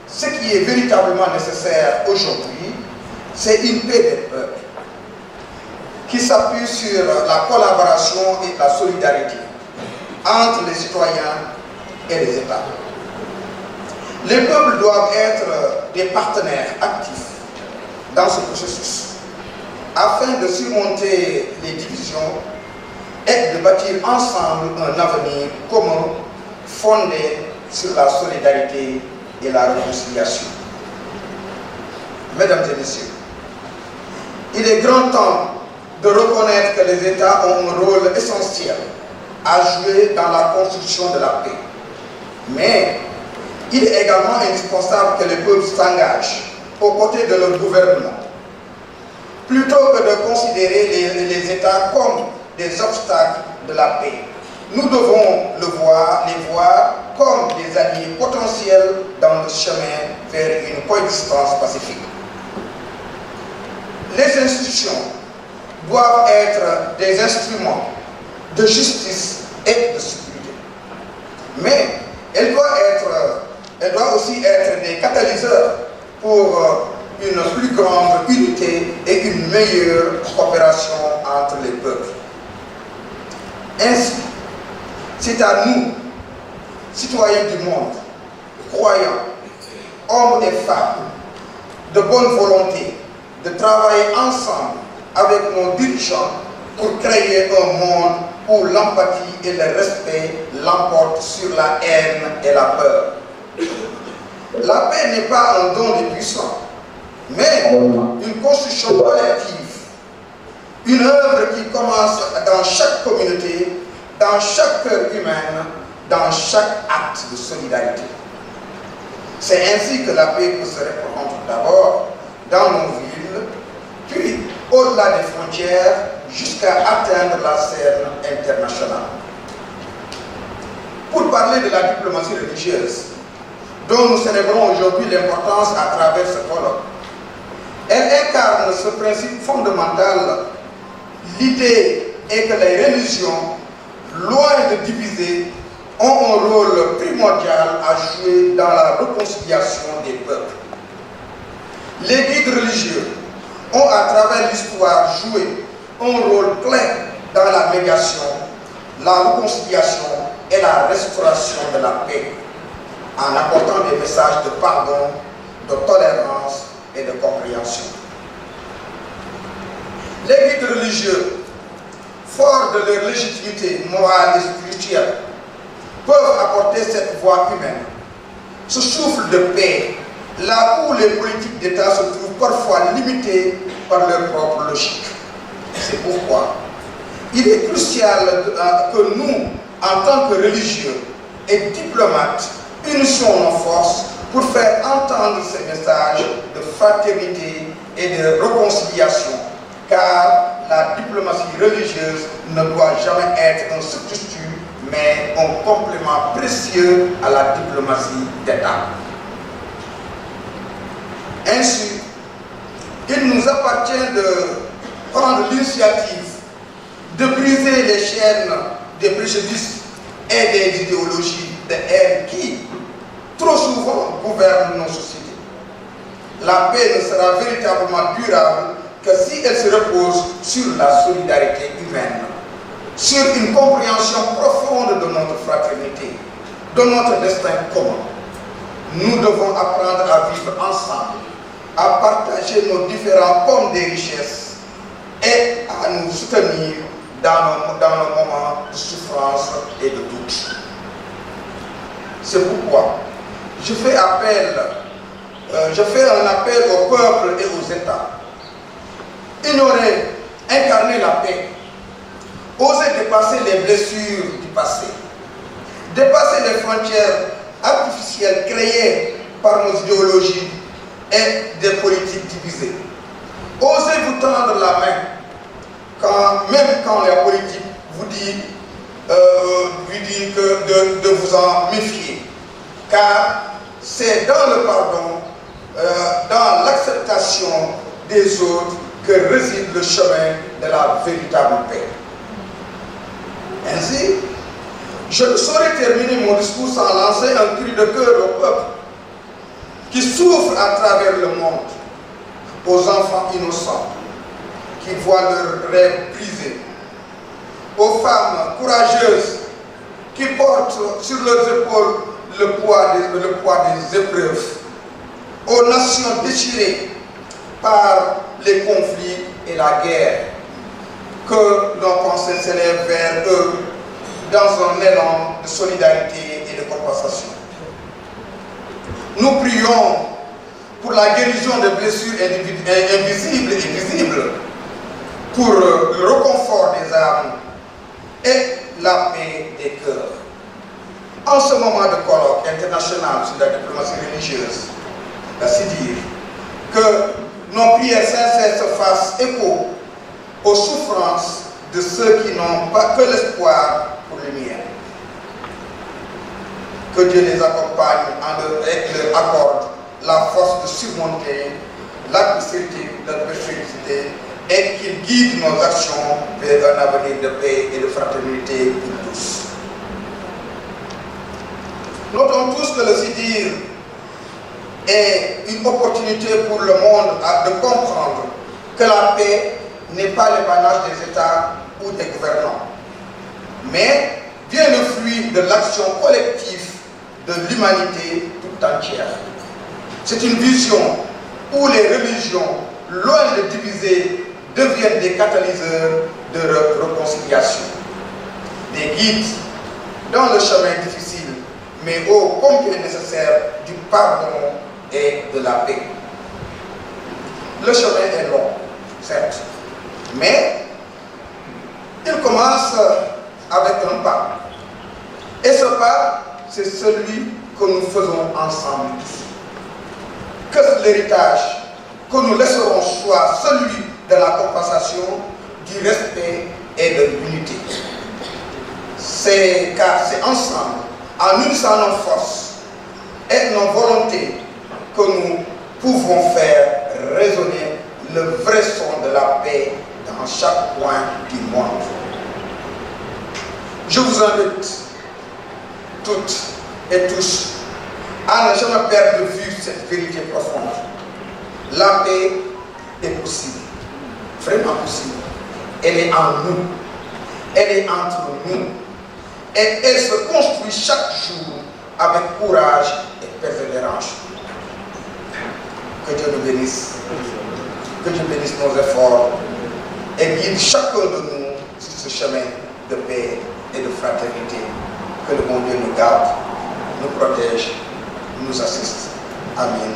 ce qui est véritablement nécessaire aujourd'hui, c'est une paix des peuples qui s'appuie sur la collaboration et la solidarité entre les citoyens et les États. Les peuples doivent être des partenaires actifs dans ce processus afin de surmonter les divisions et de bâtir ensemble un avenir commun fondé sur la solidarité et la réconciliation. Mesdames et messieurs, il est grand temps de reconnaître que les États ont un rôle essentiel à jouer dans la construction de la paix. Mais il est également indispensable que les peuples s'engagent aux côtés de leur gouvernement. Plutôt que de considérer les États comme des obstacles de la paix, nous devons les voir comme des alliés potentiels dans le chemin vers une coexistence pacifique. Les institutions doivent être des instruments de justice et de sécurité. Mais elles doivent aussi être des catalyseurs pour une plus grande unité et une meilleure coopération entre les peuples. Ainsi, c'est à nous, citoyens du monde, croyants, hommes et femmes, de bonne volonté, de travailler ensemble avec nos dirigeants pour créer un monde où l'empathie et le respect l'emportent sur la haine et la peur. La paix n'est pas un don des puissants, mais une construction collective, une œuvre qui commence dans chaque communauté, dans chaque cœur humain, dans chaque acte de solidarité. C'est ainsi que la paix peut se répandre d'abord dans nos villes, puis au-delà des frontières, jusqu'à atteindre la scène internationale. Pour parler de la diplomatie religieuse, dont nous célébrons aujourd'hui l'importance à travers ce colloque, elle incarne ce principe fondamental. L'idée est que les religions, loin de diviser, ont un rôle primordial à jouer dans la réconciliation des peuples. Les guides religieux ont à travers l'histoire joué un rôle clé dans la médiation, la réconciliation et la restauration de la paix, en apportant des messages de pardon, de tolérance et de compréhension. Les guides religieux, forts de leur légitimité morale et spirituelle, peuvent apporter cette voix humaine, ce souffle de paix, là où les politiques d'État se trouvent parfois limitées par leur propre logique. C'est pourquoi il est crucial que nous, en tant que religieux et diplomates, unissions nos forces pour faire entendre ces messages de fraternité et de réconciliation, car la diplomatie religieuse ne doit jamais être un substitut, mais un complément précieux à la diplomatie d'État. Ainsi, il nous appartient de prendre l'initiative de briser les chaînes des préjudices et des idéologies de haine qui, trop souvent, gouvernent nos sociétés. La paix ne sera véritablement durable que si elle se repose sur la solidarité humaine, sur une compréhension profonde de notre fraternité, de notre destin commun. Nous devons apprendre à vivre ensemble, à partager nos différents comme des richesses et à nous soutenir dans nos moments de souffrance et de doute. C'est pourquoi je fais un appel au peuple et aux États. Ignorer, incarner la paix, oser dépasser les blessures du passé, dépasser les frontières artificielles créées par nos idéologies et des politiques divisées. Osez vous tendre la main, même quand la politique vous dit de vous en méfier, car c'est dans le pardon, dans l'acceptation des autres que réside le chemin de la véritable paix. Ainsi, je ne saurais terminer mon discours sans lancer un cri de cœur au peuple qui souffrent à travers le monde, aux enfants innocents qui voient leurs rêves brisés, aux femmes courageuses qui portent sur leurs épaules le poids des épreuves, aux nations déchirées par les conflits et la guerre, que nos pensées s'élèvent vers eux dans un élan de solidarité et de compassion. Nous prions pour la guérison des blessures invisibles et visibles, pour le réconfort des âmes et la paix des cœurs. En ce moment de colloque international sur la diplomatie religieuse, c'est dire que nos prières sincères se fassent écho aux souffrances de ceux qui n'ont pas que l'espoir pour les miens. Que Dieu les accompagne et leur accorde la force de surmonter l'adversité et qu'il guide nos actions vers un avenir de paix et de fraternité pour tous. Notons tous que le Sidir est une opportunité pour le monde de comprendre que la paix n'est pas l'apanage des États ou des gouvernants, mais bien le fruit de l'action collective de l'humanité toute entière. C'est une vision où les religions, loin de diviser, deviennent des catalyseurs de réconciliation, des guides dans le chemin difficile, mais ô combien nécessaire du pardon et de la paix. Le chemin est long, certes, mais il commence avec un pas. Et ce pas, c'est celui que nous faisons ensemble. Que l'héritage que nous laisserons soit celui de la compassion, du respect et de l'unité. Car c'est ensemble, en unissant nos forces et nos volontés, que nous pouvons faire résonner le vrai son de la paix dans chaque coin du monde. Je vous invite toutes et tous à ne jamais perdre de vue cette vérité profonde. La paix est possible, vraiment possible. Elle est en nous, elle est entre nous, et elle se construit chaque jour avec courage et persévérance. Que Dieu nous bénisse, que Dieu bénisse nos efforts et guide chacun de nous sur ce chemin de paix et de fraternité. Que le bon Dieu nous garde, nous protège, nous assiste. Amen.